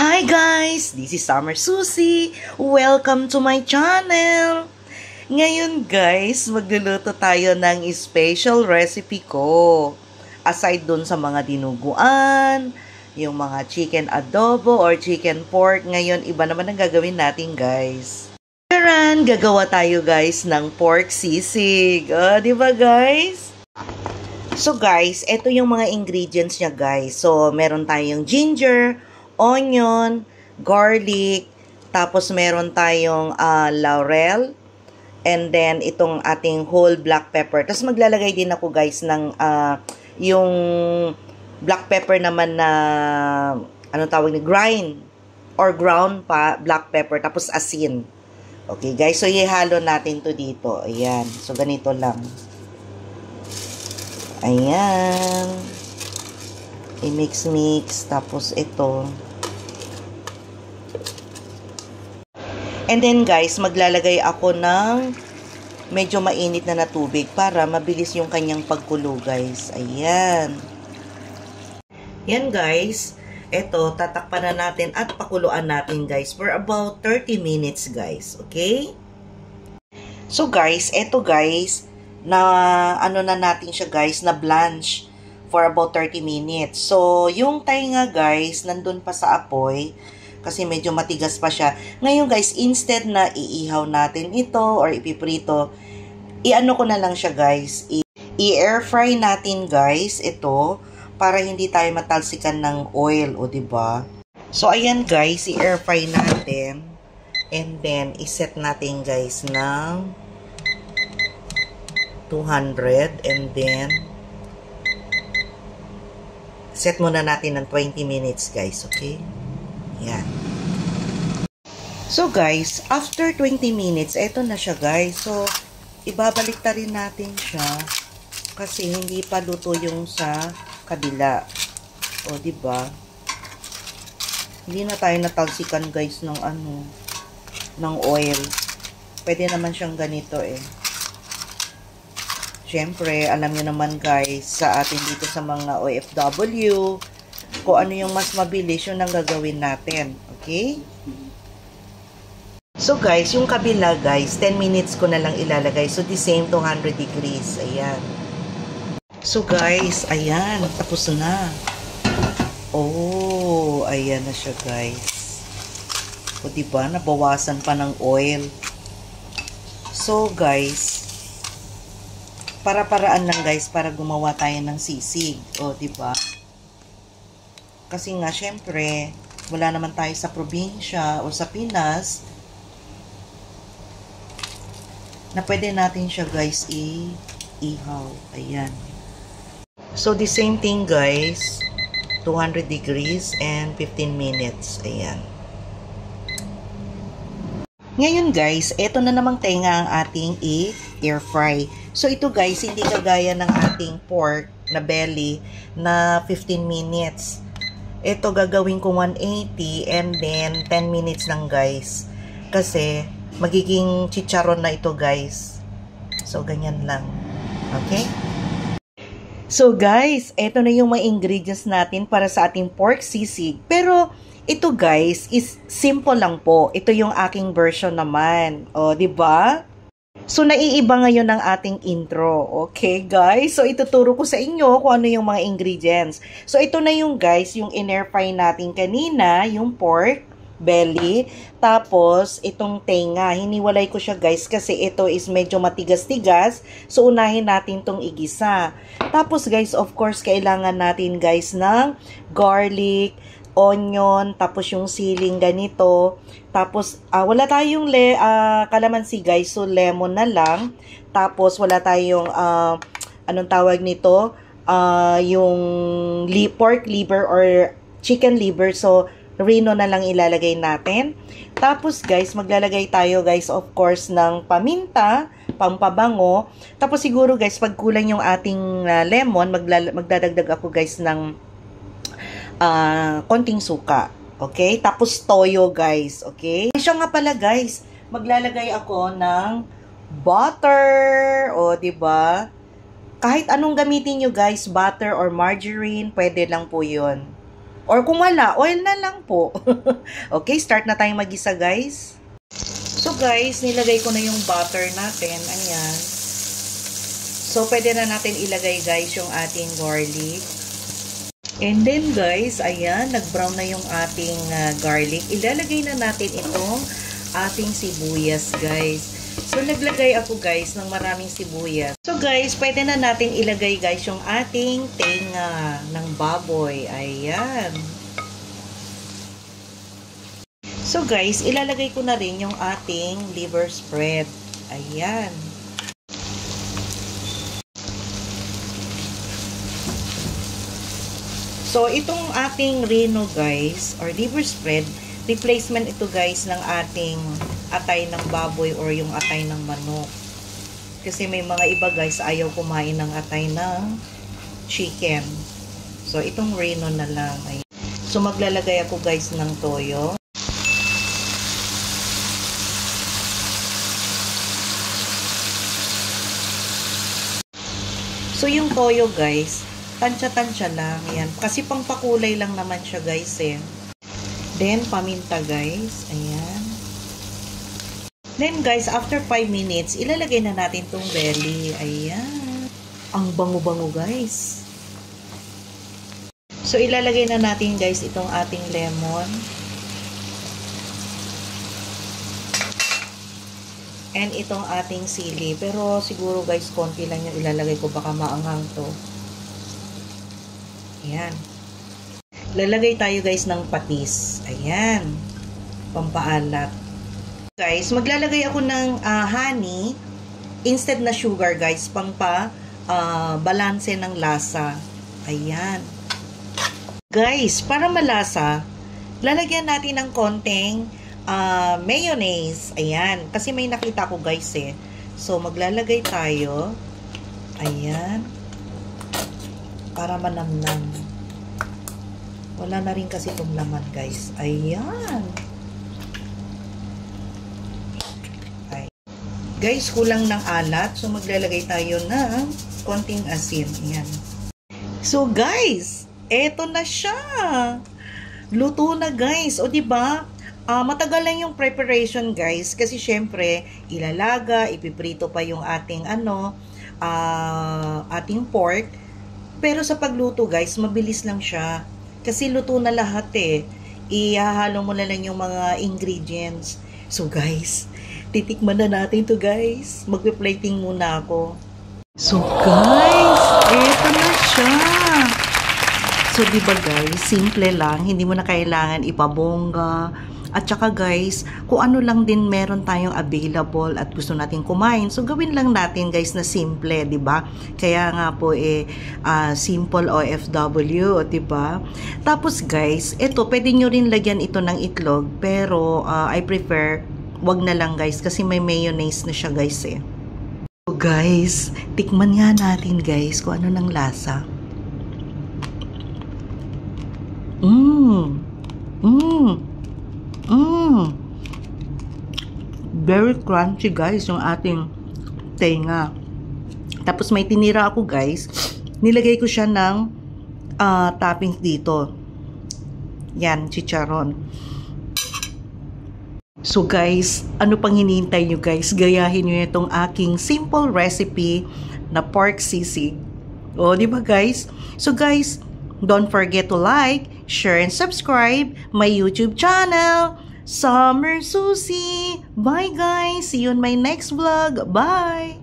Hi guys! This is Summer Susie. Welcome to my channel! Ngayon guys, magluluto tayo ng special recipe ko. Aside dun sa mga dinuguan, yung mga chicken adobo or chicken pork, ngayon iba naman ang gagawin natin guys. Karan, gagawa tayo guys ng pork sisig. Di ba guys? So guys, ito yung mga ingredients niya guys. So, meron tayong ginger, onion, garlic, tapos meron tayong laurel, and then itong ating whole black pepper. Tapos maglalagay din ako guys ng yung black pepper naman na ano tawag ni grind or ground pa black pepper, tapos asin. Okay guys, so ihalo natin to dito. Ayan, so ganito lang. Ayan. I-mix, tapos ito. And then guys, maglalagay ako ng medyo mainit na tubig para mabilis yung kanyang pagkulo guys. Ayan. Yan guys. Ito, tatakpan na natin at pakuluan natin guys for about 30 minutes guys. Okay? So guys, ito guys, na ano na natin siya guys, na blanch for about 30 minutes. So, yung tainga guys, nandun pa sa apoy kasi medyo matigas pa siya. Ngayon guys, instead na iihaw natin ito or ipiprito, i-ano ko na lang siya guys, i-air fry natin guys ito para hindi tayo matalsikan ng oil, o diba? So, ayan guys, i-air fry natin and then iset natin guys ng 200 and then set muna natin ng 20 minutes guys, okay? Yan. So guys, after 20 minutes, eto na siya guys. So, ibabalik ta rin natin siya kasi hindi pa luto yung sa kabila. O, diba? Hindi na tayo natalsikan guys ng ano, ng oil. Pwede naman siyang ganito eh. Siyempre, alam niyo naman guys, sa atin dito sa mga OFW, kung ano yung mas mabilis, yun ang gagawin natin. Okay? So guys, yung kabila guys, 10 minutes ko na lang ilalagay. So the same 200 degrees. Ayan. So guys, ayan. Tapos na. Oh, ayan na siya guys. O diba, nabawasan pa ng oil. So guys, para-paraan lang guys, para gumawa tayo ng sisig. O diba? Kasi nga, syempre, wala naman tayo sa probinsya o sa Pinas na pwede natin siya guys ihaw. Ayan. So, the same thing guys, 200 degrees and 15 minutes. Ayan. Ngayon guys, eto na namang tenga ang ating air fry. So, ito guys, hindi kagaya ng ating pork na belly na 15 minutes. Ito gagawin ko 180 and then 10 minutes lang guys. Kasi magiging chicharon na ito guys. So ganyan lang. Okay? So guys, ito na yung mga ingredients natin para sa ating pork sisig. Pero ito guys is simple lang po. Ito yung aking version naman. O, di ba? So, naiiba ngayon ang ating intro. Okay, guys? So, ituturo ko sa inyo kung ano yung mga ingredients. So, ito na yung guys, yung in-air fry natin kanina, yung pork belly. Tapos, itong tenga. Hiniwalay ko siya guys kasi ito is medyo matigas-tigas. So, unahin natin tong igisa. Tapos, guys, of course, kailangan natin guys ng garlic, onion, tapos yung siling ganito. Tapos, wala tayong kalamansi guys, so lemon na lang. Tapos, wala tayong, anong tawag nito? Yung pork liver or chicken liver, so rino na lang ilalagay natin. Tapos guys, maglalagay tayo guys, of course, ng paminta, pampabango. Tapos siguro guys, pag kulang yung ating lemon, magdadagdag ako guys ng konting suka. Okay? Tapos toyo, guys. Okay? Siya nga pala, guys. Maglalagay ako ng butter. O, diba? Kahit anong gamitin nyo, guys. Butter or margarine, pwede lang po yun. Or kung wala, oil na lang po. Okay, start na tayong magisa guys. So guys, nilagay ko na yung butter natin. Ayan. So, pwede na natin ilagay guys yung ating garlic. And then guys, ayan, nag-brown na yung ating garlic. Ilalagay na natin itong ating sibuyas guys. So, naglagay ako guys ng maraming sibuyas. So guys, pwede na natin ilagay guys yung ating tenga ng baboy. Ayan. So guys, ilalagay ko na rin yung ating liver spread. Ayan. So, itong ating reno guys, or liver spread, replacement ito guys ng ating atay ng baboy or yung atay ng manok. Kasi may mga iba guys, ayaw kumain ng atay ng chicken. So, itong reno na lang. So, maglalagay ako guys ng toyo. So, yung toyo guys, tansya-tansya lang. Ayan. Kasi pangpakulay lang naman siya guys eh. Then, paminta guys. Ayan. Then guys, after 5 minutes, ilalagay na natin tong belly. Ayan. Ang bango-bango guys. So, ilalagay na natin guys itong ating lemon. And itong ating sili. Pero siguro guys, konti lang yung ilalagay ko. Baka maanghang to. Ayan. Lalagay tayo guys ng patis. Ayan. Pampaalat. Guys, maglalagay ako ng honey instead na sugar guys. Balanse ng lasa. Ayan. Guys, para malasa, lalagyan natin ng konting mayonnaise. Ayan. Kasi may nakita ko guys eh. So, maglalagay tayo. Ayan. Para manamnam. Wala na rin kasi itong laman guys. Ayan. Ay. Guys, kulang ng alat. So, maglalagay tayo ng konting asin. Ayan. So, guys, eto na siya. Luto na guys. O, diba? Matagal lang yung preparation guys. Kasi syempre, ilalaga, ipiprito pa yung ating ating pork. Pero sa pagluto guys, mabilis lang siya. Kasi luto na lahat eh. Ihahalo mo na lang yung mga ingredients. So guys, titikman na natin to guys. Magpe-plating muna ako. So guys, eto na siya. So diba guys, simple lang. Hindi mo na kailangan ipabongga. At saka guys, kung ano lang din meron tayong available at gusto natin kumain, so gawin lang natin guys na simple, 'di ba? Kaya nga po simple OFW, 'di ba? Tapos guys, ito pwede nyo rin lagyan ito ng itlog, pero I prefer wag na lang guys kasi may mayonnaise na siya guys eh. So guys, tikman nga natin guys kung ano ng lasa. Very crunchy guys yung ating tenga. Tapos may tinira ako guys. Nilagay ko siya ng toppings dito. Yan, chicharon. So guys, ano pang hinihintay nyo guys? Gayahin nyo itong aking simple recipe na pork sisig. O, di ba guys? So guys, don't forget to like, share, and subscribe my YouTube channel, Summer Susie. Bye guys. See you in my next vlog. Bye.